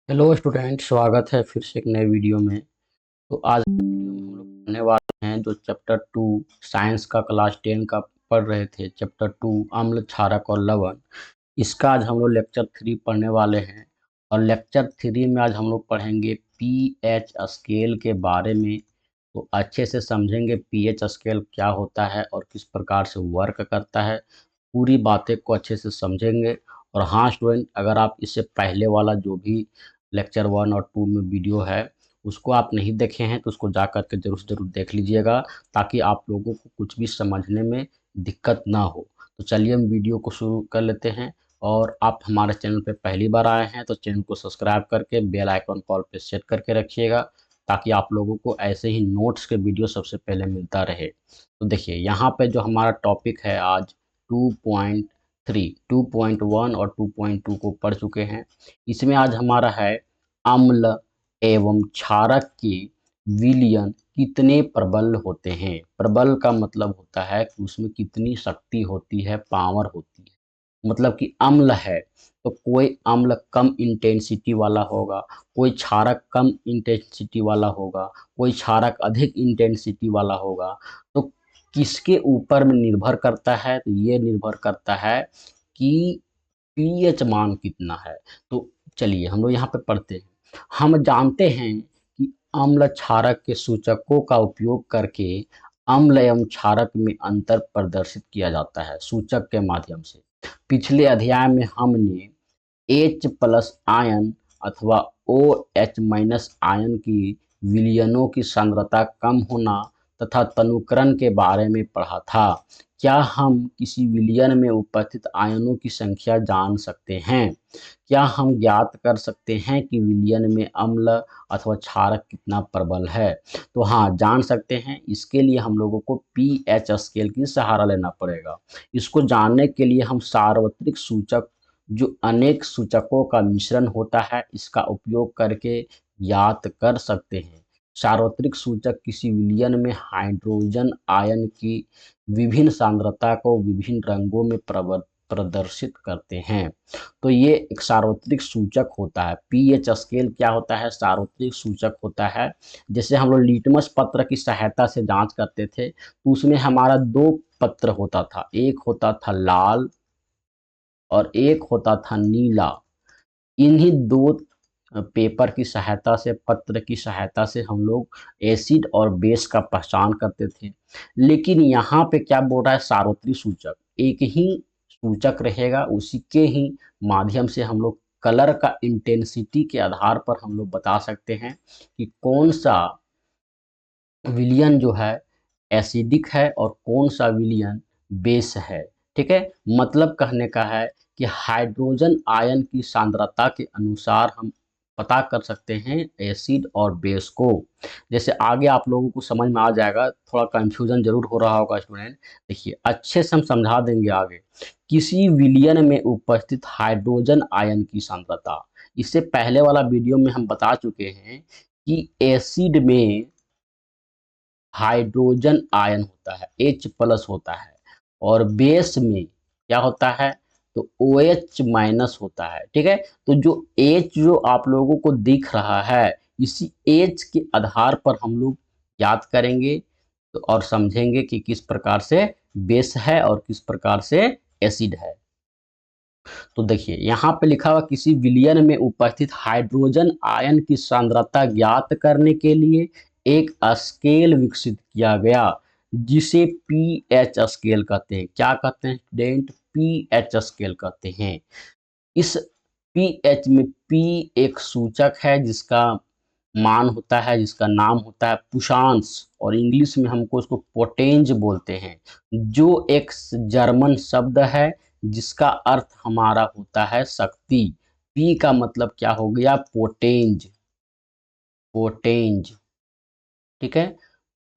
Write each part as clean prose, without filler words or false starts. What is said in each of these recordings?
Hello student, स्वागत है फिर से एक नए वीडियो में। तो आज की वीडियो में हम लोग पढ़ने वाले हैं जो चैप्टर 2 साइंस का क्लास 10 का पढ़ रहे थे। चैप्टर 2 अम्ल, क्षारक और लवण। इसका आज हम लोग लेक्चर 3 पढ़ने वाले हैं। और लेक्चर 3 में आज हम लोग पढ़ेंगे पीएच स्केल के बारे में। तो अच्छे से समझेंगे पीएच स्केल क्या होता है और किस प्रकार से वर्क करता है। पूरी बातें को अच्छे से समझेंगे। और हाँ स्टूडेंट, अगर आप इससे पहले वाला जो भी लेक्चर 1 और 2 में वीडियो है उसको आप नहीं देखे हैं तो उसको जा कर के जरूर से जरूर देख लीजिएगा, ताकि आप लोगों को कुछ भी समझने में दिक्कत ना हो। तो चलिए हम वीडियो को शुरू कर लेते हैं। और आप हमारे चैनल पे पहली बार आए हैं तो चैनल को सब्सक्राइब करके बेल आइकन कॉल पे सेट करके रखिएगा, ताकि आप लोगों को ऐसे ही नोट्स के वीडियो सबसे पहले मिलता रहे। तो देखिए यहाँ पे जो हमारा टॉपिक है आज 2.3, 2.1 और 2.2 को पढ़ चुके हैं। इसमें आज हमारा है अम्ल एवं क्षारक के विलयन कितने प्रबल होते हैं। प्रबल का मतलब होता है कि उसमें कितनी शक्ति होती है, पावर होती है। मतलब कि अम्ल है तो कोई अम्ल कम इंटेंसिटी वाला होगा, कोई क्षारक कम इंटेंसिटी वाला होगा, कोई क्षारक अधिक इंटेंसिटी वाला होगा। तो किसके ऊपर में निर्भर करता है? तो ये निर्भर करता है कि पीएच मान कितना है। तो चलिए हम लोग यहाँ पे पढ़ते हैं। हम जानते हैं कि अम्ल क्षारक के सूचकों का उपयोग करके अम्ल एवं क्षारक में अंतर प्रदर्शित किया जाता है सूचक के माध्यम से। पिछले अध्याय में हमने H+ आयन अथवा OH- आयन की विलयनों की सांद्रता कम होना तथा तनुकरण के बारे में पढ़ा था। क्या हम किसी विलयन में उपस्थित आयनों की संख्या जान सकते हैं? क्या हम ज्ञात कर सकते हैं कि विलयन में अम्ल अथवा क्षारक कितना प्रबल है? तो हाँ, जान सकते हैं। इसके लिए हम लोगों को पीएच स्केल की सहारा लेना पड़ेगा। इसको जानने के लिए हम सार्वत्रिक सूचक, जो अनेक सूचकों का मिश्रण होता है, इसका उपयोग करके ज्ञात कर सकते हैं। सार्वत्रिक सूचक किसी विलयन में हाइड्रोजन आयन की विभिन्न सांद्रता को विभिन्न रंगों में प्रदर्शित करते हैं। तो ये एक सार्वत्रिक सूचक होता है। पीएच स्केल क्या होता है? सार्वत्रिक सूचक होता है। जैसे हम लोग लिटमस पत्र की सहायता से जांच करते थे तो उसमें हमारा दो पत्र होता था, एक होता था लाल और एक होता था नीला। इन्हीं दो पेपर की सहायता से, पत्र की सहायता से हम लोग एसिड और बेस का पहचान करते थे। लेकिन यहाँ पे क्या बोल रहा है? सार्वत्रिक सूचक एक ही सूचक रहेगा, उसी के ही माध्यम से हम लोग कलर का इंटेंसिटी के आधार पर हम लोग बता सकते हैं कि कौन सा विलियन जो है एसिडिक है और कौन सा विलियन बेस है। ठीक है, मतलब कहने का है कि हाइड्रोजन आयन की सांद्रता के अनुसार हम पता कर सकते हैं एसिड और बेस को। जैसे आगे आप लोगों को समझ में आ जाएगा, थोड़ा कंफ्यूजन जरूर हो रहा होगा स्टूडेंट। देखिए अच्छे से हम समझा देंगे आगे। किसी विलियन में उपस्थित हाइड्रोजन आयन की सांद्रता, इससे पहले वाला वीडियो में हम बता चुके हैं कि एसिड में हाइड्रोजन आयन होता है, H+ होता है। और बेस में क्या होता है? तो OH- होता है। ठीक है, तो जो H जो आप लोगों को दिख रहा है, इसी H के आधार पर हम लोग याद करेंगे तो और समझेंगे कि किस प्रकार से बेस है और किस प्रकार से एसिड है। तो देखिए यहाँ पे लिखा हुआ, किसी विलयन में उपस्थित हाइड्रोजन आयन की सांद्रता ज्ञात करने के लिए एक स्केल विकसित किया गया, जिसे पीएच स्केल कहते हैं। क्या कहते हैं स्टूडेंट? पीएच स्केल कहते हैं। इस पीएच में पी एक सूचक है जिसका मान होता है, जिसका नाम होता है पुशांस, और इंग्लिश में हमको उसको पोटेंज बोलते हैं, जो एक जर्मन शब्द है जिसका अर्थ हमारा होता है शक्ति। पी का मतलब क्या हो गया? पोटेंज, पोटेंज। ठीक है,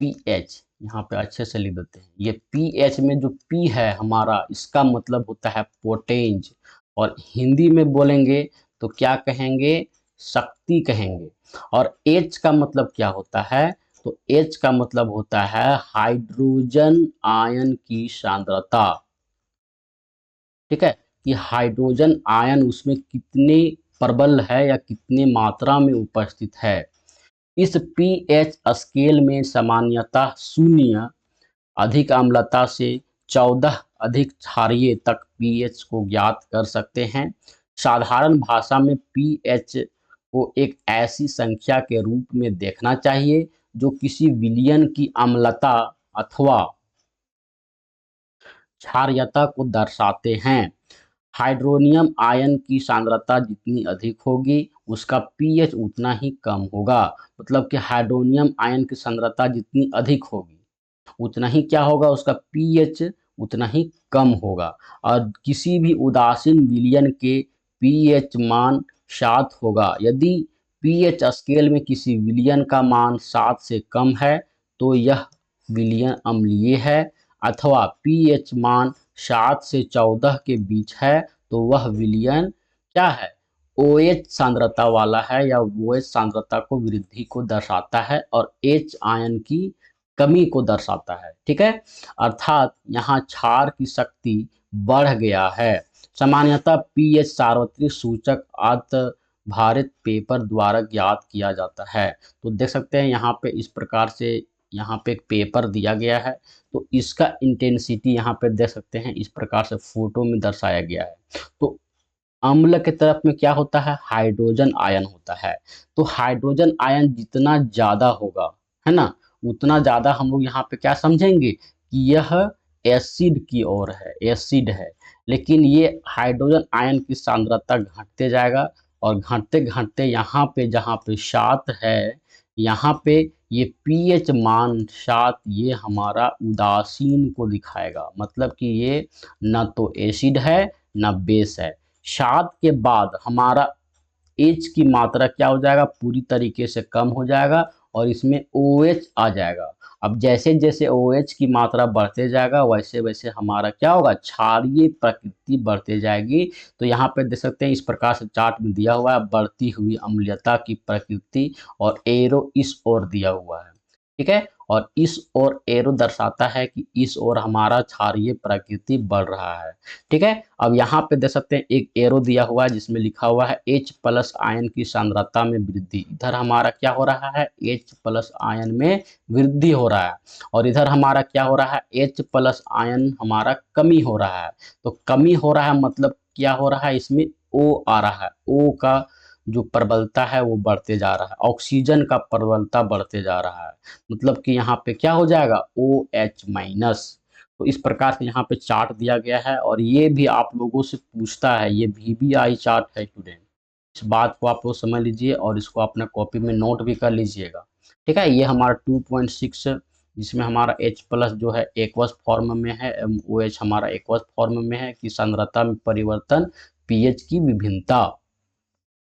पीएच यहाँ पे अच्छे से लिख देते हैं। ये पीएच में जो पी है हमारा, इसका मतलब होता है पोटेंज। और हिंदी में बोलेंगे तो क्या कहेंगे? शक्ति कहेंगे। और एच का मतलब क्या होता है? तो एच का मतलब होता है हाइड्रोजन आयन की सांद्रता। ठीक है, कि हाइड्रोजन आयन उसमें कितने प्रबल है या कितनी मात्रा में उपस्थित है। इस पीएच स्केल में सामान्यतः 0 अधिक अम्लता से 14 अधिक क्षारीय तक पीएच को ज्ञात कर सकते हैं। साधारण भाषा में पीएच को एक ऐसी संख्या के रूप में देखना चाहिए जो किसी विलयन की अम्लता अथवा क्षारीयता को दर्शाते हैं। हाइड्रोनियम आयन की सांद्रता जितनी अधिक होगी उसका पीएच उतना ही कम होगा। मतलब कि हाइड्रोनियम आयन की सांद्रता जितनी अधिक होगी उतना ही क्या होगा, उसका पीएच उतना ही कम होगा। और किसी भी उदासीन विलयन के पीएच मान 7 होगा। यदि पीएच स्केल में किसी विलयन का मान 7 से कम है तो यह विलयन अम्लीय है, अथवा पीएच मान 7 से 14 के बीच है तो वह विलयन क्या है, ओएच सांद्रता वाला है या ओएच सांद्रता को वृद्धि को दर्शाता है और एच आयन की कमी को दर्शाता है। ठीक है, अर्थात यहाँ क्षार की शक्ति बढ़ गया है। सामान्यतः पीएच सार्वत्रिक सूचक आधारित पेपर द्वारा ज्ञात किया जाता है। तो देख सकते हैं यहाँ पे इस प्रकार से यहाँ पे एक पेपर दिया गया है, तो इसका इंटेंसिटी यहाँ पे देख सकते हैं इस प्रकार से फोटो में दर्शाया गया है। तो अम्ल के तरफ में क्या होता है, हाइड्रोजन आयन होता है। तो हाइड्रोजन आयन जितना ज़्यादा होगा, है ना, उतना ज़्यादा हम लोग यहाँ पे क्या समझेंगे कि यह एसिड की ओर है, एसिड है। लेकिन ये हाइड्रोजन आयन की सांद्रता घटते जाएगा और घटते घटते यहाँ पे जहाँ पे 7 है, यहाँ पे ये पीएच मान 7 ये हमारा उदासीन को दिखाएगा। मतलब कि ये न तो एसिड है न बेस है। 7 के बाद हमारा एच की मात्रा क्या हो जाएगा, पूरी तरीके से कम हो जाएगा और इसमें OH आ जाएगा। अब जैसे जैसे OH की मात्रा बढ़ते जाएगा वैसे वैसे हमारा क्या होगा, क्षारीय प्रकृति बढ़ते जाएगी। तो यहाँ पे देख सकते हैं इस प्रकार से चार्ट में दिया हुआ है बढ़ती हुई अम्लीयता की प्रकृति और एरो इस ओर दिया हुआ है। ठीक है, और इस ओर एरो दर्शाता है कि इस ओर हमारा क्षारीय प्रकृति बढ़ रहा है। ठीक है, अब यहाँ पे देख सकते हैं एक एरो दिया हुआ है जिसमें लिखा हुआ है H प्लस आयन की सांद्रता में वृद्धि। इधर हमारा क्या हो रहा है, H प्लस आयन में वृद्धि हो रहा है और इधर हमारा क्या हो रहा है, H प्लस आयन हमारा कमी हो रहा है। तो कमी हो रहा है मतलब क्या हो रहा है, इसमें O आ रहा है, O का जो प्रबलता है वो बढ़ते जा रहा है, ऑक्सीजन का प्रबलता बढ़ते जा रहा है। मतलब कि यहाँ पे क्या हो जाएगा, OH माइनस। तो इस प्रकार से यहाँ पे चार्ट दिया गया है और ये भी आप लोगों से पूछता है, ये VBI चार्ट है स्टूडेंट। इस बात को आप लोग समझ लीजिए और इसको अपने कॉपी में नोट भी कर लीजिएगा। ठीक है, ये हमारा 2.6 जिसमें हमारा H प्लस जो है एक्वस फॉर्म में है, OH हमारा एक्वस फॉर्म में है कि सांद्रता में परिवर्तन, पीएच की विभिन्नता।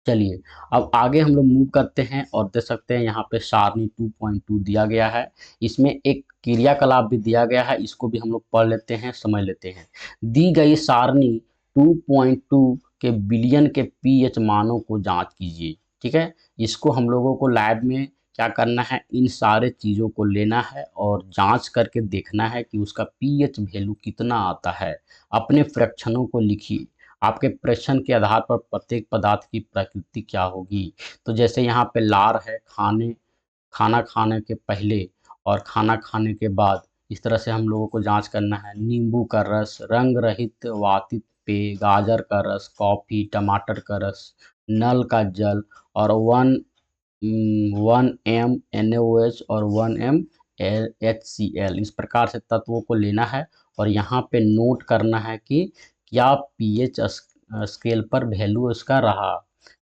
चलिए अब आगे हम लोग मूव करते हैं और देख सकते हैं यहाँ पे सारणी 2.2 दिया गया है। इसमें एक क्रियाकलाप भी दिया गया है, इसको भी हम लोग पढ़ लेते हैं, समझ लेते हैं। दी गई सारणी 2.2 के विलयन के पीएच मानों को जांच कीजिए। ठीक है, इसको हम लोगों को लैब में क्या करना है, इन सारे चीज़ों को लेना है और जांच करके देखना है कि उसका पीएच वैल्यू कितना आता है। अपने फ्रैक्शनों को लिखिए। आपके प्रश्न के आधार पर प्रत्येक पदार्थ की प्रकृति क्या होगी। तो जैसे यहाँ पे लार है, खाना खाने के पहले और खाना खाने के बाद, इस तरह से हम लोगों को जांच करना है। नींबू का रस, रंग रहित वातित पेय, गाजर का रस, कॉफ़ी, टमाटर का रस, नल का जल और 1 m NaOH और 1 m HCl, इस प्रकार से तत्वों को लेना है और यहाँ पे नोट करना है कि क्या पीएच स्केल पर वैल्यू इसका रहा।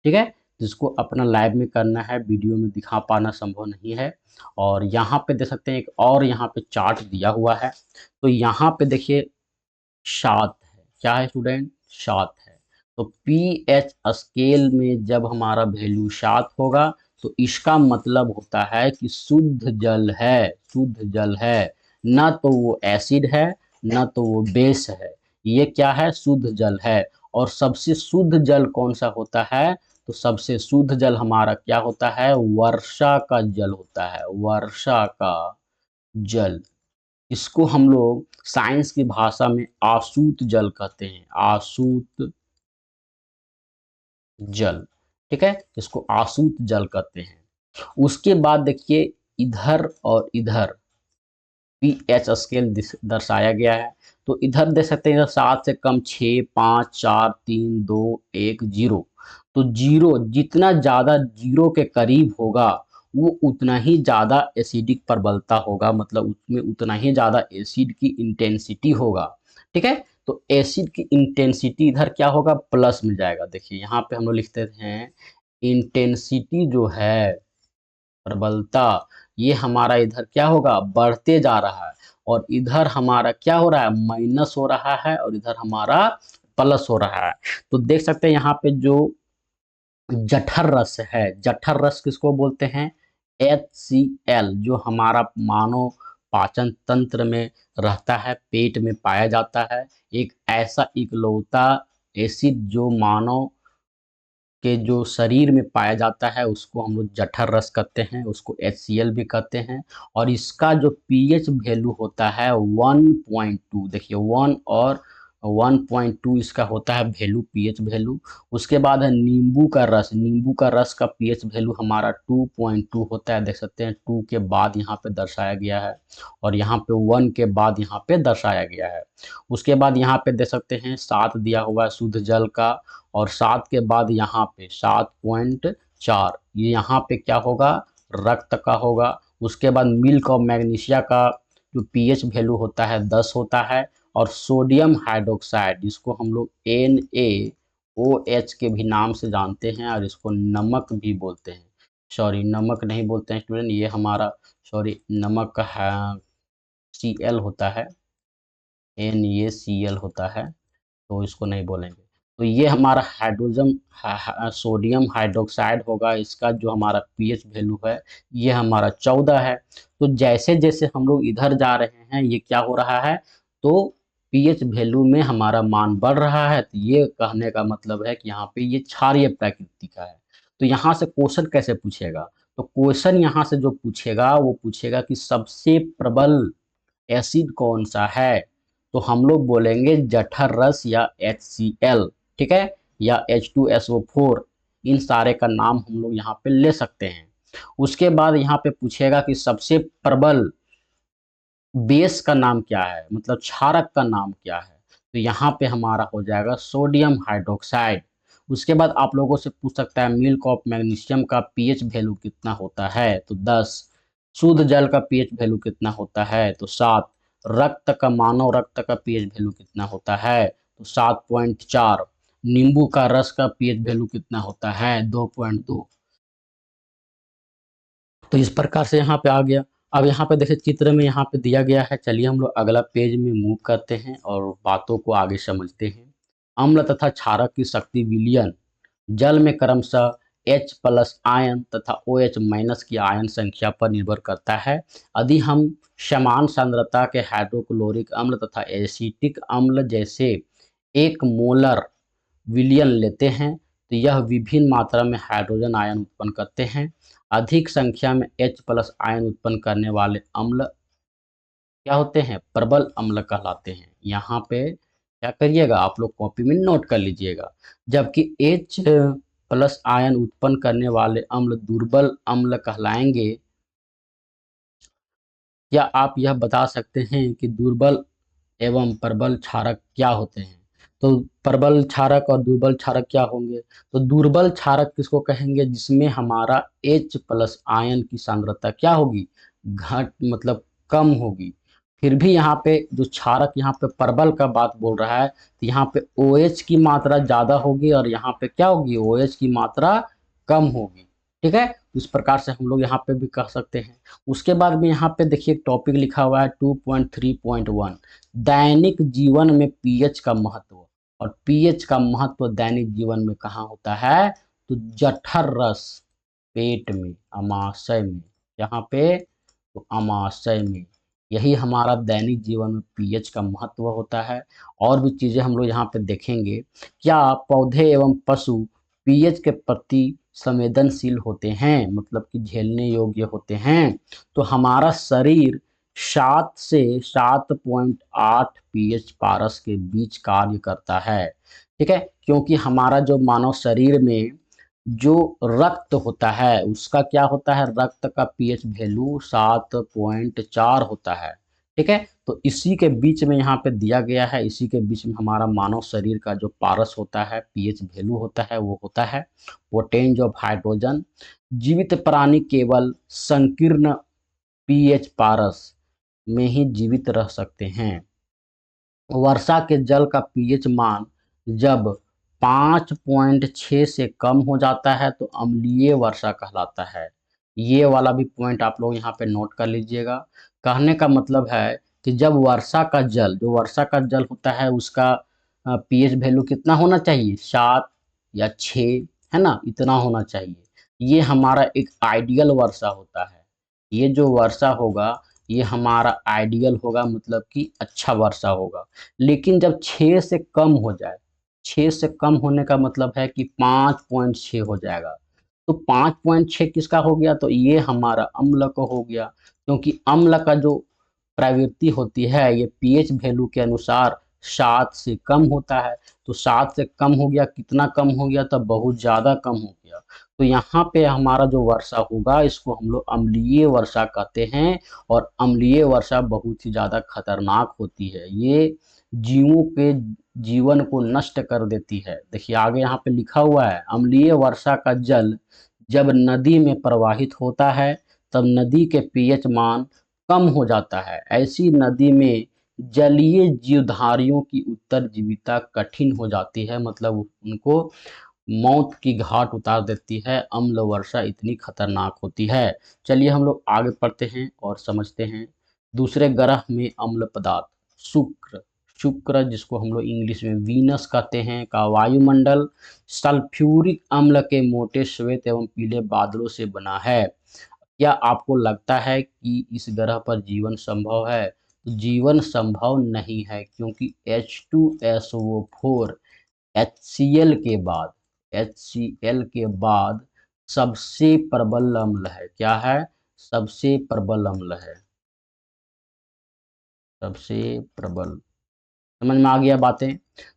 ठीक है, जिसको अपना लाइव में करना है, वीडियो में दिखा पाना संभव नहीं है। और यहाँ पे देख सकते हैं एक और यहाँ पे चार्ट दिया हुआ है। तो यहाँ पे देखिए 7 है, क्या है स्टूडेंट, 7 है। तो पीएच स्केल में जब हमारा वैल्यू 7 होगा तो इसका मतलब होता है कि शुद्ध जल है, शुद्ध जल है। न तो वो एसिड है न तो वो बेस है, ये क्या है, शुद्ध जल है। और सबसे शुद्ध जल कौन सा होता है, तो सबसे शुद्ध जल हमारा क्या होता है, वर्षा का जल होता है, वर्षा का जल। इसको हम लोग साइंस की भाषा में आसूत जल कहते हैं, आसूत जल, ठीक है, इसको आसूत जल कहते हैं। उसके बाद देखिए इधर और इधर पीएच स्केल दर्शाया गया है। तो इधर देख सकते हैं, इधर 7 से कम 6, 5, 4, 3, 2, 1, 0। तो जीरो जितना ज़्यादा जीरो के करीब होगा वो उतना ही ज़्यादा एसिडिक प्रबलता होगा, मतलब उसमें उतना ही ज़्यादा एसिड की इंटेंसिटी होगा। ठीक है, तो एसिड की इंटेंसिटी इधर क्या होगा, प्लस में जाएगा। देखिए यहाँ पे हम लोग लिखते हैं इंटेंसिटी जो है, प्रबलता, ये हमारा इधर क्या होगा, बढ़ते जा रहा है, और इधर हमारा क्या हो रहा है, माइनस हो रहा है, और इधर हमारा प्लस हो रहा है। तो देख सकते हैं यहाँ पे जो जठर रस है, जठर रस किसको बोलते हैं, HCl, जो हमारा मानव पाचन तंत्र में रहता है, पेट में पाया जाता है। एक ऐसा इकलौता एसिड जो मानव के जो शरीर में पाया जाता है उसको हम लोग जठर रस कहते हैं, उसको HCl भी कहते हैं। और इसका जो पीएच वैल्यू होता है 1.2, देखिए 1 और 1.2 इसका होता है वैल्यू, पीएच वैल्यू। उसके बाद है नींबू का रस, नींबू का रस का पीएच वैल्यू हमारा 2.2 होता है। देख सकते हैं 2 के बाद यहाँ पे दर्शाया गया है, और यहाँ पे 1 के बाद यहाँ पे दर्शाया गया है। उसके बाद यहाँ पे देख सकते हैं 7 दिया हुआ है शुद्ध जल का, और 7 के बाद यहाँ पे 7.4, ये यहाँ पे क्या होगा, रक्त का होगा। उसके बाद मिल्क और मैग्नीशिया का जो पीएच वैल्यू होता है 10 होता है। और सोडियम हाइड्रोक्साइड, जिसको हम लोग NaOH के भी नाम से जानते हैं, और इसको नमक भी बोलते हैं, सॉरी नमक नहीं बोलते हैं स्टूडेंट, ये हमारा सॉरी नमक का है, Cl होता है, NaCl होता है, तो इसको नहीं बोलेंगे। तो ये हमारा सोडियम हाइड्रोक्साइड होगा, इसका जो हमारा पीएच वैल्यू है ये हमारा 14 है। तो जैसे जैसे हम लोग इधर जा रहे हैं ये क्या हो रहा है, तो पीएच वैल्यू में हमारा मान बढ़ रहा है। तो ये कहने का मतलब है कि यहाँ पे ये क्षारीय प्रकृति का है। तो यहाँ से क्वेश्चन कैसे पूछेगा, तो क्वेश्चन यहाँ से जो पूछेगा वो पूछेगा कि सबसे प्रबल एसिड कौन सा है, तो हम लोग बोलेंगे जठर रस या HCl, ठीक है, या H2SO4, इन सारे का नाम हम लोग यहाँ पे ले सकते हैं। उसके बाद यहाँ पे पूछेगा कि सबसे प्रबल बेस का नाम क्या है, मतलब क्षारक का नाम क्या है, तो यहाँ पे हमारा हो जाएगा सोडियम हाइड्रोक्साइड। उसके बाद आप लोगों से पूछ सकता है मिल्क ऑफ मैग्नीशियम का पीएच वैल्यू कितना होता है, तो 10। शुद्ध जल का पीएच वैल्यू कितना होता है, तो 7। रक्त का, मानव रक्त का पीएच वैल्यू कितना होता है, तो 7.4। नींबू का रस का पीएच वैल्यू कितना होता है, 2.2। तो इस प्रकार से यहाँ पे आ गया। अब यहाँ पे देखिए चित्र में यहाँ पे दिया गया है। चलिए हम लोग अगला पेज में मूव करते हैं और बातों को आगे समझते हैं। अम्ल तथा क्षारक की शक्ति विलयन जल में क्रमशः H+ आयन तथा OH- की आयन संख्या पर निर्भर करता है। यदि हम समान सांद्रता के हाइड्रोक्लोरिक अम्ल तथा एसिटिक अम्ल जैसे 1 मोलर विलयन लेते हैं तो यह विभिन्न मात्रा में हाइड्रोजन आयन उत्पन्न करते हैं। अधिक संख्या में H+ आयन उत्पन्न करने वाले अम्ल क्या होते हैं, प्रबल अम्ल कहलाते हैं। यहाँ पे क्या करिएगा, आप लोग कॉपी में नोट कर लीजिएगा। जबकि H+ आयन उत्पन्न करने वाले अम्ल दुर्बल अम्ल कहलाएंगे। क्या आप यह बता सकते हैं कि दुर्बल एवं प्रबल क्षारक क्या होते हैं, तो प्रबल क्षारक और दुर्बल क्षारक क्या होंगे, तो दुर्बल क्षारक किसको कहेंगे, जिसमें हमारा H+ आयन की सांद्रता क्या होगी, घट मतलब कम होगी। फिर भी यहाँ पे जो क्षारक यहाँ पे प्रबल का बात बोल रहा है, तो यहाँ पे OH की मात्रा ज़्यादा होगी और यहाँ पे क्या होगी, OH की मात्रा कम होगी। ठीक है, इस प्रकार से हम लोग यहाँ पे भी कह सकते हैं। उसके बाद में यहाँ पे देखिए टॉपिक लिखा हुआ है 2.3.1, दैनिक जीवन में पीएच का महत्व। और पीएच का महत्व दैनिक जीवन में कहाँ होता है, तो जठर रस, पेट में, अमाशय में, यहाँ पे तो अमाशय में, यही हमारा दैनिक जीवन में पीएच का महत्व होता है। और भी चीज़ें हम लोग यहाँ पे देखेंगे। क्या पौधे एवं पशु पीएच के प्रति संवेदनशील होते हैं, मतलब कि झेलने योग्य होते हैं, तो हमारा शरीर 7 से 7.8 पीएच पारस के बीच कार्य करता है। ठीक है, क्योंकि हमारा जो मानव शरीर में जो रक्त होता है उसका क्या होता है, रक्त का पीएच वैल्यू 7.4 होता है। ठीक है, तो इसी के बीच में यहाँ पे दिया गया है, इसी के बीच में हमारा मानव शरीर का जो पारस होता है, पीएच वैल्यू होता है, वो होता है पोटेंज ऑफ हाइड्रोजन। जीवित प्राणी केवल संकीर्ण पीएच पारस में ही जीवित रह सकते हैं। वर्षा के जल का पीएच मान जब 5.6 से कम हो जाता है तो अम्लीय वर्षा कहलाता है। ये वाला भी पॉइंट आप लोग यहाँ पे नोट कर लीजिएगा। कहने का मतलब है कि जब वर्षा का जल, जो वर्षा का जल होता है उसका पीएच वैल्यू कितना होना चाहिए, 7 या 6, है ना, इतना होना चाहिए। ये हमारा एक आइडियल वर्षा होता है। ये जो वर्षा होगा ये हमारा आइडियल होगा, मतलब कि अच्छा वर्षा होगा। लेकिन जब 6 से कम हो जाए, 6 से कम होने का मतलब है कि 5.6 हो जाएगा। तो 5.6 किसका हो गया, तो ये हमारा अम्ल का हो गया। क्योंकि अम्ल का जो प्रवृत्ति होती है ये पीएच वैल्यू के अनुसार 7 से कम होता है। तो 7 से कम हो गया, कितना कम हो गया, तब बहुत ज़्यादा कम हो गया। तो यहाँ पे हमारा जो वर्षा होगा इसको हम लोग अम्लीय वर्षा कहते हैं। और अम्लीय वर्षा बहुत ही ज़्यादा खतरनाक होती है, ये जीवों के जीवन को नष्ट कर देती है। देखिए आगे यहाँ पे लिखा हुआ है, अम्लीय वर्षा का जल जब नदी में प्रवाहित होता है तब नदी के पीएच मान कम हो जाता है। ऐसी नदी में जलीय जीवधारियों की उत्तरजीविता कठिन हो जाती है, मतलब उनको मौत की घाट उतार देती है। अम्ल वर्षा इतनी खतरनाक होती है। चलिए हम लोग आगे पढ़ते हैं और समझते हैं। दूसरे ग्रह में अम्ल पदार्थ, शुक्र, शुक्र जिसको हम लोग इंग्लिश में वीनस कहते हैं, का वायुमंडल सल्फ्यूरिक अम्ल के मोटे श्वेत एवं पीले बादलों से बना है। क्या आपको लगता है कि इस ग्रह पर जीवन संभव है? तो जीवन संभव नहीं है, क्योंकि H2SO4 HCl के बाद, HCl के बाद सबसे प्रबल अम्ल है। क्या है? सबसे प्रबल अम्ल है, सबसे प्रबल। समझ में आ गया बातें?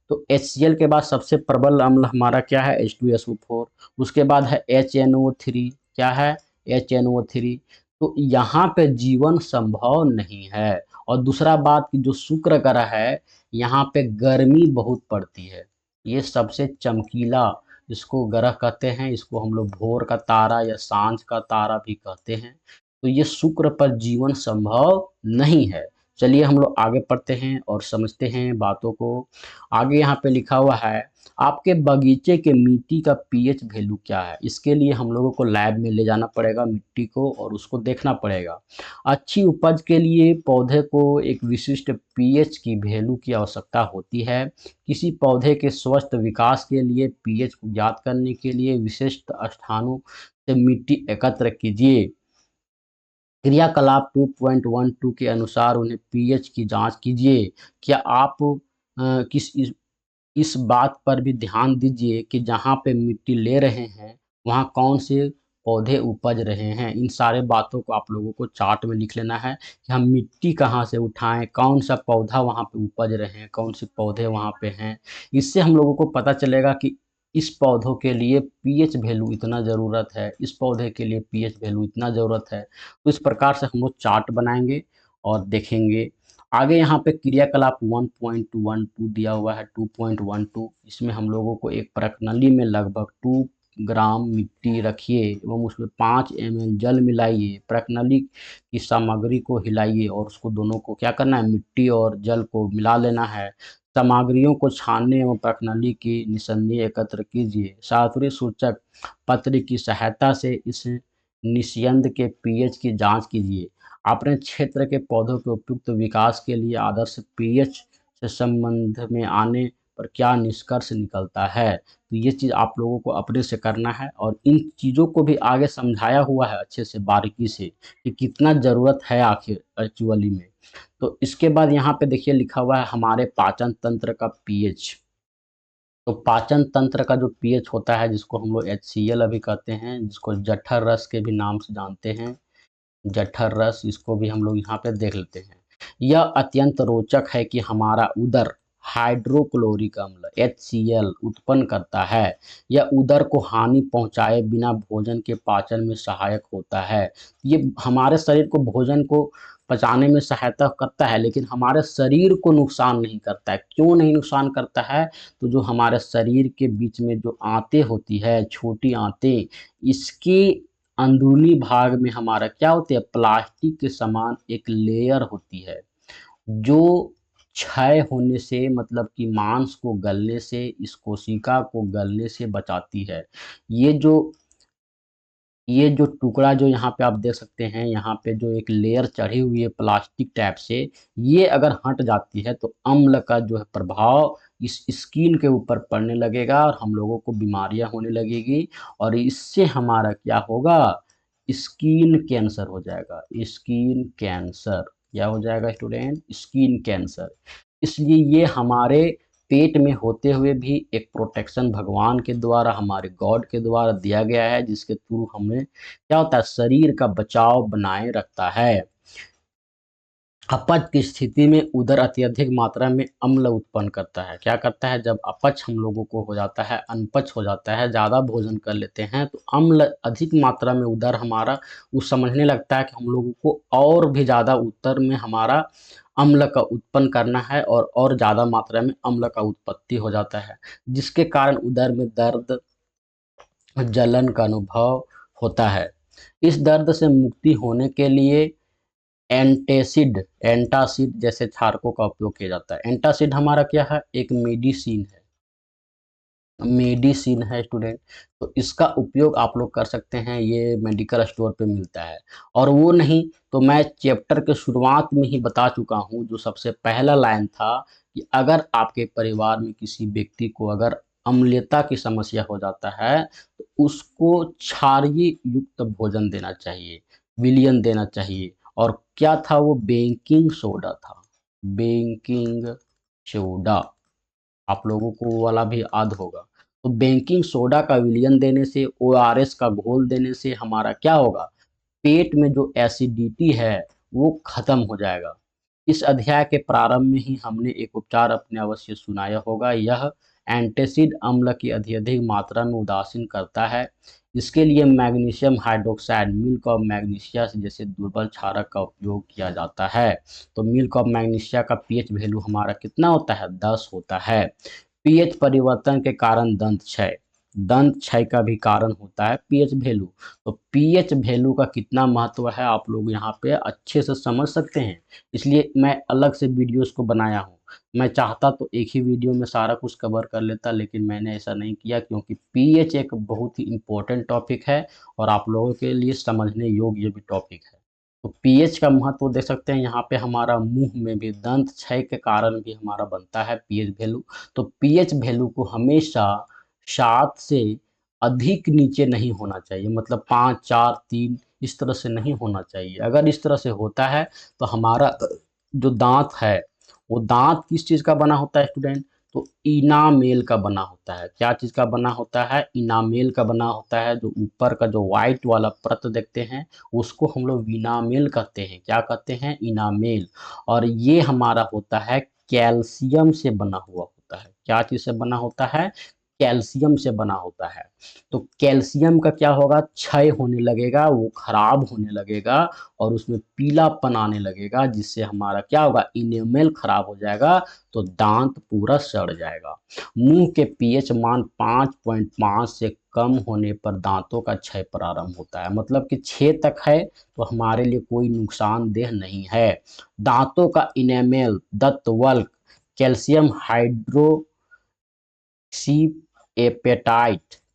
तो HCl के बाद सबसे प्रबल अम्ल हमारा क्या है, H2SO4। उसके बाद है HNO3। क्या है? HNO3। तो यहाँ पे जीवन संभव नहीं है। और दूसरा बात कि जो शुक्र ग्रह है यहाँ पे गर्मी बहुत पड़ती है। ये सबसे चमकीला इसको ग्रह कहते हैं, इसको हम लोग भोर का तारा या सांझ का तारा भी कहते हैं। तो ये शुक्र पर जीवन संभव नहीं है। चलिए हम लोग आगे पढ़ते हैं और समझते हैं बातों को। आगे यहाँ पे लिखा हुआ है, आपके बगीचे के मिट्टी का पीएच वैल्यू क्या है? इसके लिए हम लोगों को लैब में ले जाना पड़ेगा मिट्टी को और उसको देखना पड़ेगा। अच्छी उपज के लिए पौधे को एक विशिष्ट पीएच की वैल्यू की आवश्यकता होती है। किसी पौधे के स्वस्थ विकास के लिए पीएच को ज्ञात करने के लिए विशिष्ट स्थानों से मिट्टी एकत्र कीजिए। क्रियाकलाप 2.12 के अनुसार उन्हें पीएच की जांच कीजिए। क्या आप किस इस बात पर भी ध्यान दीजिए कि जहाँ पे मिट्टी ले रहे हैं वहाँ कौन से पौधे उपज रहे हैं। इन सारे बातों को आप लोगों को चार्ट में लिख लेना है कि हम मिट्टी कहाँ से उठाएं, कौन सा पौधा वहाँ पे उपज रहे हैं, कौन से पौधे वहाँ पे हैं। इससे हम लोगों को पता चलेगा कि इस पौधों के लिए पीएच वैल्यू इतना ज़रूरत है, इस पौधे के लिए पीएच वैल्यू इतना ज़रूरत है। तो इस प्रकार से हम लोग चार्ट बनाएंगे और देखेंगे। आगे यहाँ पे क्रियाकलाप 1.12 दिया हुआ है, 2.12। इसमें हम लोगों को एक प्रकनली में लगभग 2 ग्राम मिट्टी रखिए एवं उसमें 5 ml जल मिलाइए। प्रकनली की सामग्री को हिलाइए और उसको दोनों को क्या करना है, मिट्टी और जल को मिला लेना है। सामग्रियों को छानने एवं प्रकनली की निसंदेह एकत्र कीजिए। सातुरी सूचक पत्र की सहायता से इस निस्यंद के पीएच की जांच कीजिए। अपने क्षेत्र के पौधों के उपयुक्त विकास के लिए आदर्श पीएच से संबंध में आने पर क्या निष्कर्ष निकलता है। तो ये चीज़ आप लोगों को अपने से करना है और इन चीज़ों को भी आगे समझाया हुआ है अच्छे से बारीकी से कि कितना ज़रूरत है आखिर एक्चुअली में। तो इसके बाद यहाँ पे देखिए लिखा हुआ है हमारे पाचन तंत्र का पीएच। तो पाचन तंत्र का जो पीएच होता है जिसको हम लोग HCl अभी कहते हैं, जिसको जठर रस के भी नाम से जानते हैं, जठर रस, इसको भी हम लोग यहाँ पे देख लेते हैं। यह अत्यंत रोचक है कि हमारा उदर हाइड्रोक्लोरिक अम्ल HCl उत्पन्न करता है। यह उदर को हानि पहुंचाए बिना भोजन के पाचन में सहायक होता है। ये हमारे शरीर को भोजन को पचाने में सहायता करता है, लेकिन हमारे शरीर को नुकसान नहीं करता है। क्यों नहीं नुकसान करता है? तो जो हमारे शरीर के बीच में जो आंतें होती है, छोटी आंतें, इसके अंदरूनी भाग में हमारा क्या होती है, प्लास्टिक के समान एक लेयर होती है, जो क्षय होने से, मतलब कि मांस को गलने से, इस कोशिका को गलने से बचाती है। ये जो ये जो टुकड़ा जो यहाँ पे आप देख सकते हैं, यहाँ पे जो एक लेयर चढ़ी हुई है प्लास्टिक टाइप से, ये अगर हट जाती है तो अम्ल का जो है प्रभाव इस स्किन के ऊपर पड़ने लगेगा और हम लोगों को बीमारियां होने लगेगी, और इससे हमारा क्या होगा, स्किन कैंसर हो जाएगा। स्किन कैंसर क्या हो जाएगा स्टूडेंट? Skin cancer. इसलिए ये हमारे पेट में होते हुए भी एक प्रोटेक्शन भगवान के द्वारा, हमारे गॉड के द्वारा दिया गया है, जिसके थ्रू हमें क्या होता है, शरीर का बचाव बनाए रखता है। अपच की स्थिति में उदर अत्यधिक मात्रा में अम्ल उत्पन्न करता है। क्या करता है? जब अपच हम लोगों को हो जाता है, अनपच हो जाता है, ज़्यादा भोजन कर लेते हैं, तो अम्ल अधिक मात्रा में उदर हमारा वो समझने लगता है कि हम लोगों को और भी ज़्यादा उदर में हमारा अम्ल का उत्पन्न करना है, और ज़्यादा मात्रा में अम्ल का उत्पत्ति हो जाता है, जिसके कारण उदर में दर्द, जलन का अनुभव होता है। इस दर्द से मुक्ति होने के लिए एंटासिड जैसे क्षारकों का उपयोग किया जाता है। एंटासिड हमारा क्या है? एक मेडिसिन है। मेडिसिन है स्टूडेंट। तो इसका उपयोग आप लोग कर सकते हैं, ये मेडिकल स्टोर पे मिलता है। और वो नहीं तो मैं चैप्टर के शुरुआत में ही बता चुका हूँ, जो सबसे पहला लाइन था कि अगर आपके परिवार में किसी व्यक्ति को अगर अम्लता की समस्या हो जाता है, तो उसको क्षारीय युक्त भोजन देना चाहिए, विलियन देना चाहिए। और क्या था वो? बेकिंग सोडा था। बेकिंग सोडा, आप लोगों को वो वाला भी याद होगा। तो बेकिंग सोडा का विलयन देने से, ORS का घोल देने से हमारा क्या होगा, पेट में जो एसिडिटी है वो खत्म हो जाएगा। इस अध्याय के प्रारंभ में ही हमने एक उपचार अपने अवश्य सुनाया होगा। यह एंटासिड अम्ल की अत्यधिक मात्रा में उदासीन करता है। इसके लिए magnesium hydroxide, milk of magnesia जैसे दुर्बल क्षारक का उपयोग किया जाता है। तो मिल्क ऑफ मैग्नीशिया का पीएच वैल्यू हमारा कितना होता है? 10 होता है। पीएच परिवर्तन के कारण दंत क्षय, दंत क्षय का भी कारण होता है पीएच वैल्यू। तो पीएच वैल्यू का कितना महत्व है आप लोग यहाँ पे अच्छे से समझ सकते हैं। इसलिए मैं अलग से वीडियोस को बनाया हूँ। मैं चाहता तो एक ही वीडियो में सारा कुछ कवर कर लेता, लेकिन मैंने ऐसा नहीं किया, क्योंकि पीएच एक बहुत ही इम्पोर्टेंट टॉपिक है और आप लोगों के लिए समझने योग्य भी टॉपिक है। तो पीएच का महत्व देख सकते हैं यहाँ पे, हमारा मुंह में भी दंत क्षय के कारण भी हमारा बनता है पीएच वैल्यू। तो पीएच वैल्यू को हमेशा 7 से अधिक नीचे नहीं होना चाहिए, मतलब 5, 4, 3 इस तरह से नहीं होना चाहिए। अगर इस तरह से होता है तो हमारा जो दांत है, वो दांत किस चीज़ का बना होता है स्टूडेंट? तो इनामेल का बना होता है। क्या चीज़ का बना होता है? इनामेल का बना होता है। जो ऊपर का जो व्हाइट वाला परत देखते हैं, उसको हम लोग इनामेल कहते हैं। क्या कहते हैं? इनामेल। और ये हमारा होता है कैल्शियम से बना हुआ होता है। क्या चीज़ से बना होता है? कैल्शियम से बना होता है। तो कैल्शियम का क्या होगा? क्षय होने लगेगा, वो खराब होने लगेगा और उसमें पीलापन आने लगेगा, जिससे हमारा क्या होगा? इनेमल खराब हो जाएगा, तो दांत पूरा सड़ जाएगा। मुंह के पीएच मान 5.5 से कम होने पर दांतों का क्षय प्रारंभ होता है। मतलब कि 6 तक है तो हमारे लिए कोई नुकसानदेह नहीं है। दांतों का इनेमल, दंतवल्क कैल्शियम हाइड्रोक्सीएपेटाइट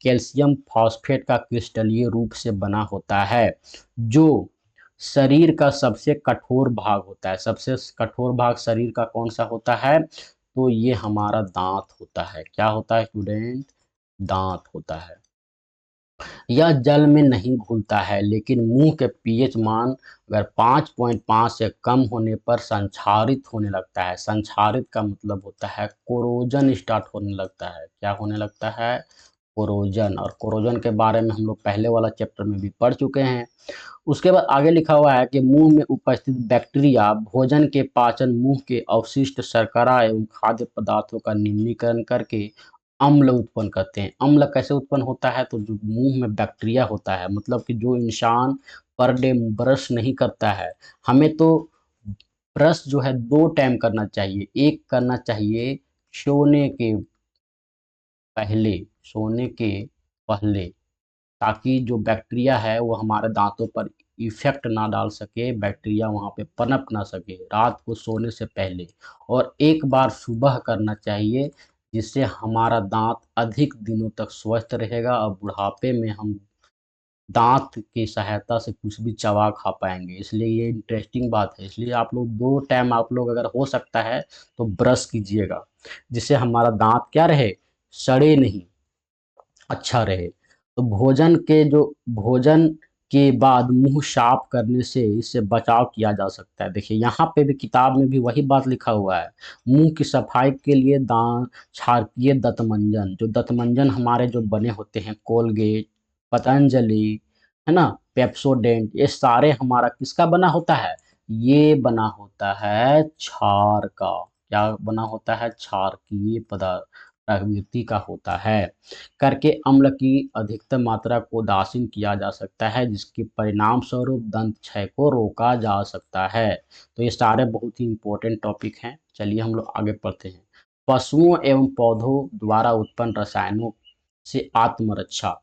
कैल्शियम फॉस्फेट का क्रिस्टलीय रूप से बना होता है, जो शरीर का सबसे कठोर भाग होता है। सबसे कठोर भाग शरीर का कौन सा होता है? तो ये हमारा दांत होता है। क्या होता है स्टूडेंट? दांत होता है। यह जल में नहीं घुलता है, लेकिन मुंह के पीएच मान अगर 5.5 से कम होने पर संक्षारित होने लगता है। संक्षारित का मतलब होता है कोरोजन स्टार्ट होने लगता है। क्या होने लगता है? कोरोजन, और कोरोजन के बारे में हम लोग पहले वाला चैप्टर में भी पढ़ चुके हैं। उसके बाद आगे लिखा हुआ है कि मुंह में उपस्थित बैक्टीरिया भोजन के पाचन, मुंह के अवशिष्ट शर्करा एवं खाद्य पदार्थों का निम्नीकरण करके अम्ल उत्पन्न करते हैं। अम्ल कैसे उत्पन्न होता है? तो जो मुंह में बैक्टीरिया होता है, मतलब कि जो इंसान पर डे ब्रश नहीं करता है, हमें तो ब्रश जो है 2 टाइम करना चाहिए। एक करना चाहिए सोने के पहले, सोने के पहले, ताकि जो बैक्टीरिया है वो हमारे दांतों पर इफ़ेक्ट ना डाल सके, बैक्टीरिया वहाँ पे पनप ना सके रात को सोने से पहले। और एक बार सुबह करना चाहिए, जिससे हमारा दांत अधिक दिनों तक स्वस्थ रहेगा और बुढ़ापे में हम दांत की सहायता से कुछ भी चबा खा पाएंगे। इसलिए ये इंटरेस्टिंग बात है। इसलिए आप लोग 2 टाइम आप लोग अगर हो सकता है तो ब्रश कीजिएगा, जिससे हमारा दांत क्या रहे, सड़े नहीं, अच्छा रहे। तो भोजन के बाद मुंह साफ करने से इससे बचाव किया जा सकता है। देखिए यहाँ पे भी किताब में भी वही बात लिखा हुआ है। मुंह की सफाई के लिए दांत क्षारकीय दंतमंजन, जो दंतमंजन हमारे जो बने होते हैं, कोलगेट, पतंजलि, है ना, पेप्सोडेंट, ये सारे हमारा किसका बना होता है? ये बना होता है क्षार का। क्या बना होता है? क्षारकीय पदार्थ प्रकृति का होता है। करके अम्ल की अधिकतम मात्रा को उदासीन किया जा सकता है, जिसके परिणाम स्वरूप दंत क्षय को रोका जा सकता है। तो ये सारे बहुत ही इंपॉर्टेंट टॉपिक हैं। चलिए हम लोग आगे पढ़ते हैं। पशुओं एवं पौधों द्वारा उत्पन्न रसायनों से आत्मरक्षा।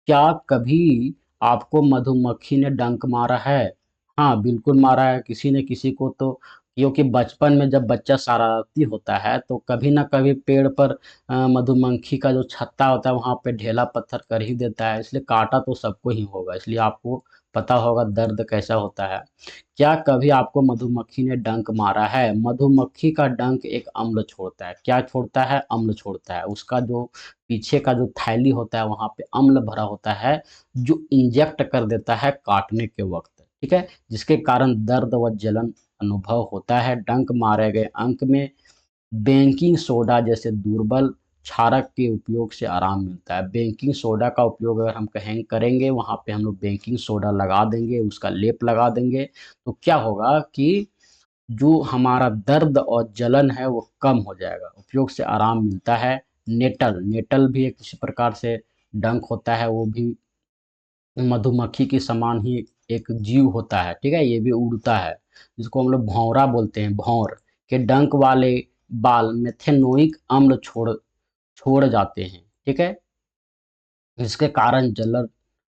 क्या कभी आपको मधुमक्खी ने डंक मारा है? हाँ, बिल्कुल मारा है किसी ने किसी को तो। क्योंकि बचपन में जब बच्चा शरारती होता है तो कभी ना कभी पेड़ पर मधुमक्खी का जो छत्ता होता है वहाँ पे ढेला पत्थर कर ही देता है। इसलिए काटा तो सबको ही होगा, इसलिए आपको पता होगा दर्द कैसा होता है। क्या कभी आपको मधुमक्खी ने डंक मारा है? मधुमक्खी का डंक एक अम्ल छोड़ता है। क्या छोड़ता है? अम्ल छोड़ता है। उसका जो पीछे का जो थैली होता है वहाँ पे अम्ल भरा होता है, जो इंजेक्ट कर देता है काटने के वक्त, ठीक है, जिसके कारण दर्द व जलन अनुभव होता है। डंक मारे गए अंक में बेकिंग सोडा जैसे दुर्बल क्षारक के उपयोग से आराम मिलता है। बेकिंग सोडा का उपयोग अगर हम कहें करेंगे, वहाँ पे हम लोग बेकिंग सोडा लगा देंगे, उसका लेप लगा देंगे, तो क्या होगा कि जो हमारा दर्द और जलन है वो कम हो जाएगा, उपयोग से आराम मिलता है। नेटल, नेटल भी एक इसी प्रकार से डंक होता है, वो भी मधुमक्खी के समान ही एक जीव होता है, ठीक है, ये भी उड़ता है, जिसको हम लोग भौंरा बोलते हैं। भौर के डंक वाले बाल मेथेनोइक अम्ल छोड़ जाते हैं, ठीक है, जिसके कारण जलन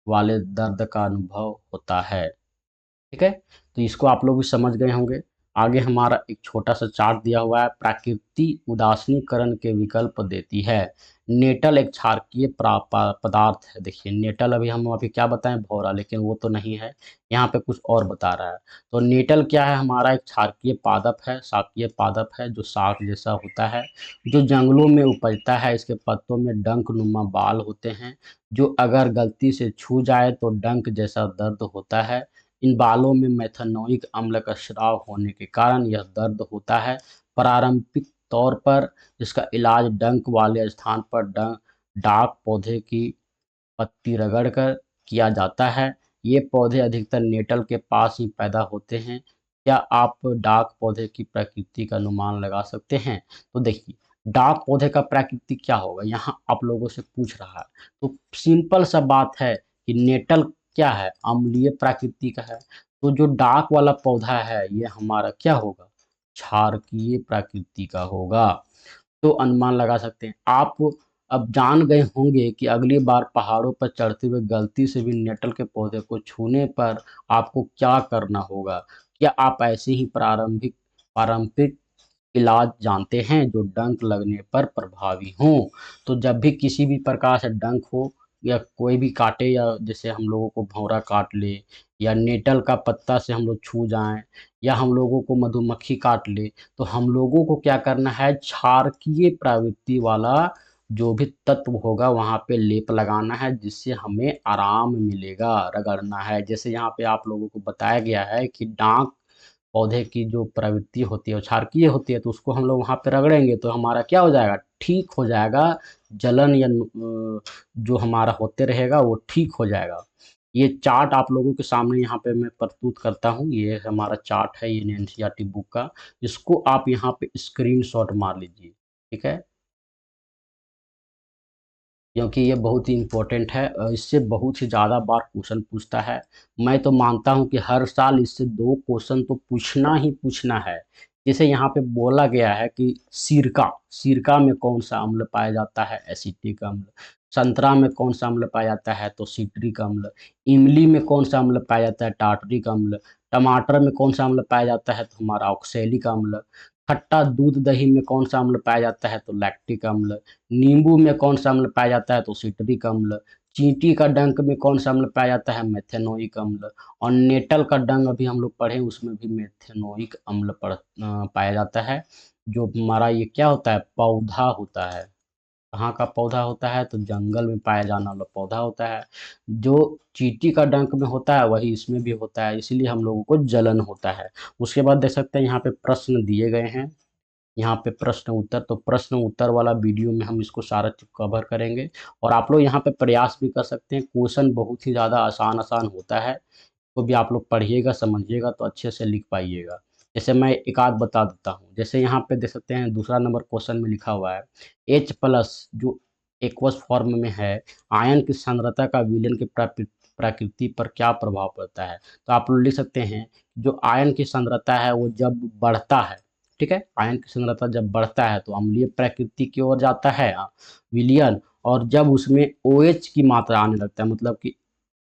वाले दर्द का अनुभव होता है। ठीक है, तो इसको आप लोग भी समझ गए होंगे। आगे हमारा एक छोटा सा चार्ट दिया हुआ है। प्रकृति उदासीनीकरण के विकल्प देती है। नेटल एक क्षारकीय पदार्थ है। देखिए नेटल हम अभी क्या बताएं, भौरा, लेकिन वो तो नहीं है, यहाँ पे कुछ और बता रहा है। तो नेटल क्या है? हमारा एक क्षारकीय पादप है, शाकीय पादप है, जो शाक जैसा होता है, जो जंगलों में उपजता है। इसके पत्तों में डंक नुमा बाल होते हैं, जो अगर गलती से छू जाए तो डंक जैसा दर्द होता है। इन बालों में मेथनोइक अम्ल का स्राव होने के कारण यह दर्द होता है। पारंपरिक तौर पर इसका इलाज डंक वाले स्थान पर डाक पौधे की पत्ती रगड़कर किया जाता है। ये पौधे अधिकतर नेटल के पास ही पैदा होते हैं। क्या आप डाक पौधे की प्रकृति का अनुमान लगा सकते हैं? तो देखिए डाक पौधे का प्रकृति क्या होगा, यहाँ आप लोगों से पूछ रहा है। तो सिंपल सा बात है कि नेटल क्या है, अम्लीय प्रकृति का है। तो जो डाक वाला पौधा है ये हमारा क्या होगा, क्षारकीय प्रकृति का होगा। तो अनुमान लगा सकते हैं आप। अब जान गए होंगे कि अगली बार पहाड़ों पर चढ़ते हुए गलती से भी नेटल के पौधे को छूने पर आपको क्या करना होगा। क्या आप ऐसे ही पारंपरिक इलाज जानते हैं जो डंक लगने पर प्रभावी हों? तो जब भी किसी भी प्रकार से डंक हो या कोई भी काटे, या जैसे हम लोगों को भौरा काट ले, या नेटल का पत्ता से हम लोग छू जाएं, या हम लोगों को मधुमक्खी काट ले, तो हम लोगों को क्या करना है, क्षारकीय प्रवृत्ति वाला जो भी तत्व होगा वहाँ पे लेप लगाना है, जिससे हमें आराम मिलेगा। रगड़ना है, जैसे यहाँ पे आप लोगों को बताया गया है कि डाक पौधे की जो प्रवृत्ति होती है वो क्षारकीय होती है, तो उसको हम लोग वहाँ पे रगड़ेंगे तो हमारा क्या हो जाएगा, ठीक हो जाएगा। जलन या जो हमारा होते रहेगा वो ठीक हो जाएगा। ये चार्ट आप लोगों के सामने यहाँ पे मैं प्रस्तुत करता हूँ। ये हमारा चार्ट है, ये एनसीईआरटी बुक का। इसको आप यहाँ पे स्क्रीनशॉट मार लीजिए, ठीक है, क्योंकि ये बहुत ही इम्पोर्टेंट है। इससे बहुत ही ज़्यादा बार क्वेश्चन पूछता है। मैं तो मानता हूँ कि हर साल इससे 2 क्वेश्चन तो पूछना ही पूछना है। जैसे यहाँ पे बोला गया है कि सिरका, सिरका में कौन सा अम्ल पाया जाता है, एसिटिक अम्ल। संतरा में कौन सा अम्ल पाया जाता है, तो सिट्रिक अम्ल। इमली में कौन सा अम्ल पाया जाता है, टार्टरिक अम्ल। टमाटर में कौन सा अम्ल पाया जाता है, तो हमारा ऑक्सैलिक अम्ल। खट्टा दूध दही में कौन सा अम्ल पाया जाता है, तो लैक्टिक अम्ल। नींबू में कौन सा अम्ल पाया जाता है, तो सिट्रिक अम्ल। चींटी का डंक में कौन सा अम्ल पाया जाता है, मेथेनोइक अम्ल। और नेटल का डंक अभी हम लोग पढ़े, उसमें भी मेथेनोइक अम्ल पाया जाता है। जो हमारा ये क्या होता है, पौधा होता है। कहाँ का पौधा होता है, तो जंगल में पाया जाने वाला पौधा होता है। जो चींटी का डंक में होता है वही इसमें भी होता है, इसीलिए हम लोगों को जलन होता है। उसके बाद देख सकते हैं यहाँ पे प्रश्न दिए गए हैं। यहाँ पे प्रश्न उत्तर, तो प्रश्न उत्तर वाला वीडियो में हम इसको सारा चीज कवर करेंगे। और आप लोग यहाँ पे प्रयास भी कर सकते हैं, क्वेश्चन बहुत ही ज़्यादा आसान आसान होता है। तो भी आप लोग पढ़िएगा समझिएगा तो अच्छे से लिख पाइएगा। जैसे मैं एक आध बता देता हूँ, जैसे यहाँ पे देख सकते हैं दूसरा नंबर क्वेश्चन में लिखा हुआ है H+ जो एक्वस फॉर्म में है, आयन की सांद्रता का विलयन की प्रकृति पर क्या प्रभाव पड़ता है। तो आप लोग लिख सकते हैं जो आयन की सांद्रता है वो जब बढ़ता है, ठीक है, आयन की सांद्रता जब बढ़ता है तो अम्लीय प्रकृति की ओर जाता है विलयन। और जब उसमें OH की मात्रा आने लगता है, मतलब कि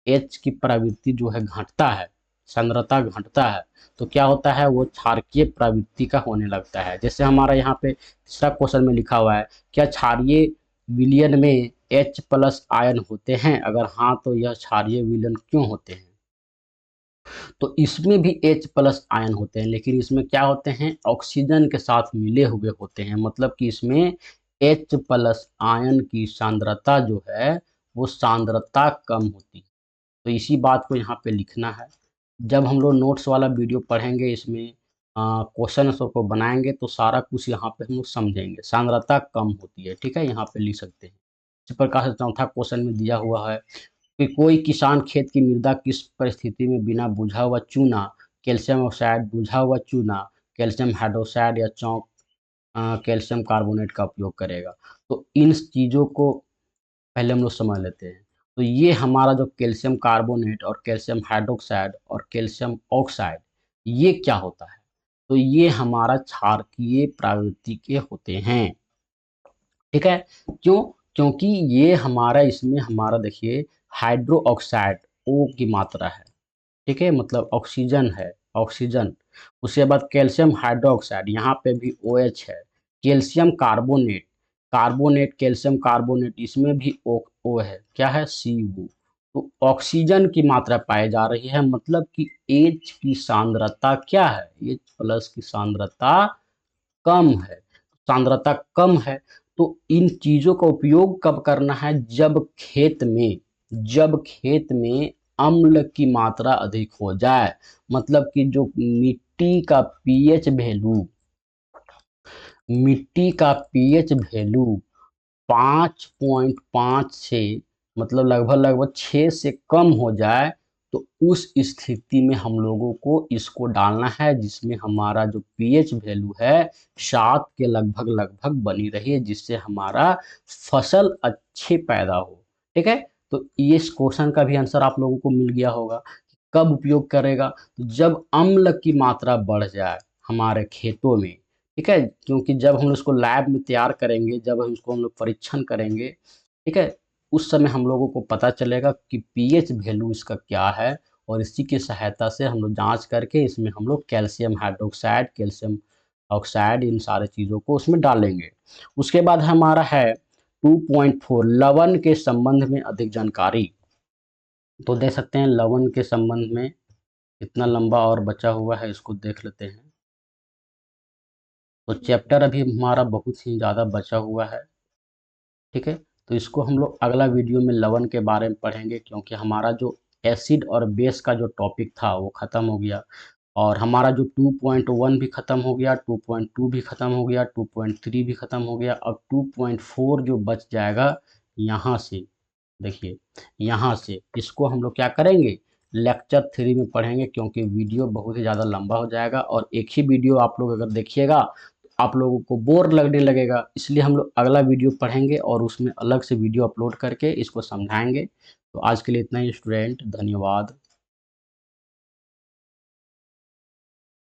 H की प्रवृत्ति जो है घटता है, सांद्रता घटता है, तो क्या होता है, वो क्षारकीय प्रवृत्ति का होने लगता है। जैसे हमारा यहाँ पे तीसरा क्वेश्चन में लिखा हुआ है, क्या क्षारीय विलयन में H+ आयन होते हैं, अगर हाँ तो यह क्षारीय विलयन क्यों होते हैं। तो इसमें भी H+ आयन होते हैं, लेकिन इसमें क्या होते हैं, ऑक्सीजन के साथ मिले हुए होते हैं, मतलब कि इसमें H+ आयन की सांद्रता जो है वो सांद्रता कम होती है। तो इसी बात को यहाँ पे लिखना है। जब हम लोग नोट्स वाला वीडियो पढ़ेंगे, इसमें क्वेश्चन को बनाएंगे तो सारा कुछ यहाँ पे हम लोग समझेंगे। सांद्रता कम होती है, ठीक है, यहाँ पे लिख सकते हैं। इस प्रकार से चौथा क्वेश्चन में दिया हुआ है कि कोई किसान खेत की मृदा किस परिस्थिति में बिना बुझा हुआ चूना, कैल्शियम ऑक्साइड, बुझा हुआ चूना, कैल्शियम हाइड्रोक्साइड या चौक कैल्शियम कार्बोनेट का उपयोग करेगा। तो इन चीज़ों को पहले हम लोग समझ लेते हैं। तो ये हमारा जो कैल्शियम कार्बोनेट और कैल्शियम हाइड्रोक्साइड और कैल्शियम ऑक्साइड, ये क्या होता है, तो ये हमारा क्षारकीय प्रवृत्ति के होते हैं, ठीक है। क्यों, क्योंकि ये हमारा इसमें हमारा देखिए हाइड्रो ऑक्साइड O की मात्रा है, ठीक है, मतलब ऑक्सीजन है, ऑक्सीजन। उसके बाद कैल्शियम हाइड्रोक्साइड, यहाँ पे भी OH है। Calcium carbonate, carbonate calcium carbonate, इसमें भी O है, क्या है, CO। तो ऑक्सीजन की मात्रा पाई जा रही है, मतलब कि H की सांद्रता क्या है, H+ की सांद्रता कम है। सांद्रता कम है, तो इन चीजों का उपयोग कब करना है, जब खेत में अम्ल की मात्रा अधिक हो जाए, मतलब कि जो मिट्टी का पीएच वैल्यू 5.5 से, मतलब लगभग लगभग 6 से कम हो जाए, तो उस स्थिति में हम लोगों को इसको डालना है, जिसमें हमारा जो पीएच वैल्यू है 7 के लगभग लगभग बनी रही, जिससे हमारा फसल अच्छे पैदा हो, ठीक है। तो ये इस क्वेश्चन का भी आंसर आप लोगों को मिल गया होगा। कब उपयोग करेगा, तो जब अम्ल की मात्रा बढ़ जाए हमारे खेतों में, ठीक है, क्योंकि जब हम इसको लैब में तैयार करेंगे, जब हम इसको हम लोग परीक्षण करेंगे, ठीक है, उस समय हम लोगों को पता चलेगा कि पीएच वैल्यू इसका क्या है। और इसी की सहायता से हम लोग जांच करके इसमें हम लोग कैल्शियम हाइड्रोक्साइड, कैल्शियम ऑक्साइड, इन सारे चीज़ों को उसमें डालेंगे। उसके बाद हमारा है 2.4 लवण के संबंध में अधिक जानकारी। तो देख सकते हैं लवण के संबंध में इतना लंबा और बचा हुआ है, इसको देख लेते हैं। तो चैप्टर अभी हमारा बहुत ही ज़्यादा बचा हुआ है, ठीक है। तो इसको हम लोग अगला वीडियो में लवण के बारे में पढ़ेंगे, क्योंकि हमारा जो एसिड और बेस का जो टॉपिक था वो ख़त्म हो गया। और हमारा जो 2.1 भी ख़त्म हो गया, 2.2 भी ख़त्म हो गया, 2.3 भी ख़त्म हो गया। अब 2.4 जो बच जाएगा यहाँ से, देखिए यहाँ से इसको हम लोग क्या करेंगे, लेक्चर 3 में पढ़ेंगे, क्योंकि वीडियो बहुत ही ज़्यादा लंबा हो जाएगा और एक ही वीडियो आप लोग अगर देखिएगा तो आप लोगों को बोर लगने लगेगा। इसलिए हम लोग अगला वीडियो पढ़ेंगे और उसमें अलग से वीडियो अपलोड करके इसको समझाएंगे। तो आज के लिए इतना ही स्टूडेंट, धन्यवाद।